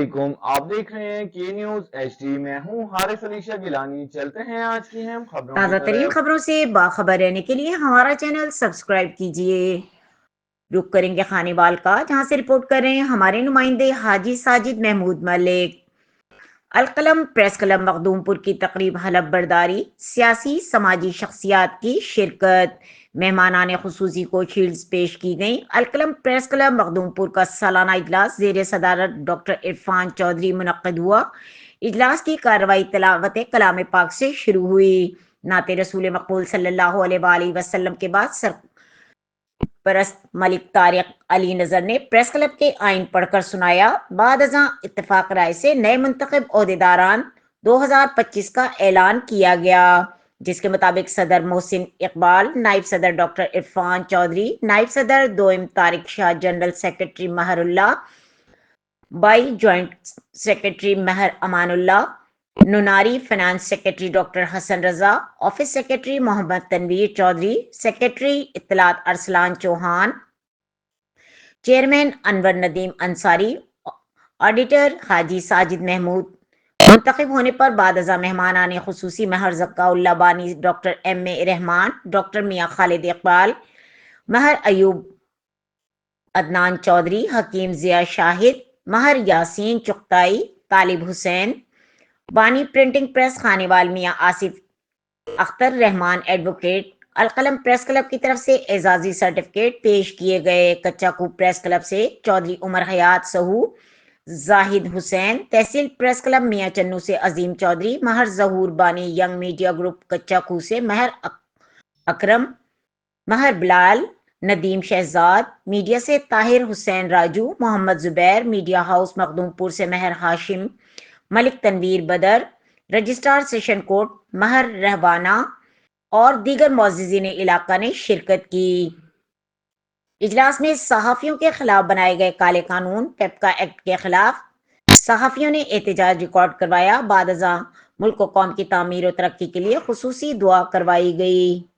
علیکم، آپ دیکھ رہے ہیں کی نیوز ایچ ڈی۔ میں ہوں حارث علی شاہ گیلانی۔ چلتے ہیں آج کی اہم خبروں کی تازہ ترین طرف۔ خبروں سے باخبر رہنے کے لیے ہمارا چینل سبسکرائب کیجیے۔ رخ کریں گے خانے وال کا، جہاں سے رپورٹ کر رہے ہیں ہمارے نمائندے حاجی ساجد محمود ملک۔ القلم پریس کلب مخدوم پور کی تقریب حلف برداری، سیاسی سماجی شخصیات کی شرکت، مہمانان خصوصی کو شیلڈز پیش کی گئیں۔ القلم پریس کلب مخدوم پور کا سالانہ اجلاس زیر صدارت ڈاکٹر عرفان چودھری منعقد ہوا۔ اجلاس کی کارروائی تلاوت کلام پاک سے شروع ہوئی۔ نعت رسول مقبول صلی اللہ علیہ وآلہ وسلم کے بعد سرپرست ملک طارق علی نذر نے پریس کلب کے آئین پڑھ کر سنایا۔ بعد ازاں اتفاق رائے سے نئے منتخب عہدیداران 2025 کا اعلان کیا گیا، جس کے مطابق صدر محسن اقبال، نائب صدر ڈاکٹر عرفان چودھری، نائب صدر دوئم طارق شاہ، جنرل سیکرٹری مہر اللہ بائی، جوائنٹ سیکرٹری مہر Aman Ullah نناری، finance secretary doctor حسن رضا، آفس سیکرٹری محمد تنویر چودھری، سیکرٹری اطلاعات ارسلان چوہان، چیئرمین انور ندیم انصاری، آڈیٹر حاجی ساجد محمود۔ منتخب ہونے پر بعد ازاں مہمانان خصوصی مہر ذکا اللہ بانی، ڈاکٹر ایم اے رحمان، ڈاکٹر میاں خالد اقبال، مہر ایوب عدنان چودھری، حکیم ضیاء شاہد، مہر یاسین چغتائی، طالب حسین بانی، پرنٹنگ پریس خانے وال میاں آصف اختر رحمان ایڈوکیٹ۔ القلم پریس کلب کی طرف سے اعزازی سرٹیفکیٹ پیش کیے گئے۔ کچا کو پریس کلب سے چودھری عمر حیات سہو، زاہد حسین۔ تحصیل پریس کلب میاں چنو سے عظیم چودھری، مہر ظہور بانی، ینگ میڈیا گروپ کچا کو سے مہر اکرم، مہر بلال، ندیم شہزاد، میڈیا سے طاہر حسین راجو، محمد زبیر، میڈیا ہاؤس مخدوم پور سے مہر ہاشم، ملک تنویر بدر، رجسٹرار سیشن کورٹ مہر رہوانہ اور دیگر معززین علاقہ نے شرکت کی۔ اجلاس میں صحافیوں کے خلاف بنائے گئے کالے قانون پیپکا ایکٹ کے خلاف صحافیوں نے احتجاج ریکارڈ کروایا۔ بعد ازاں ملک و قوم کی تعمیر و ترقی کے لیے خصوصی دعا کروائی گئی۔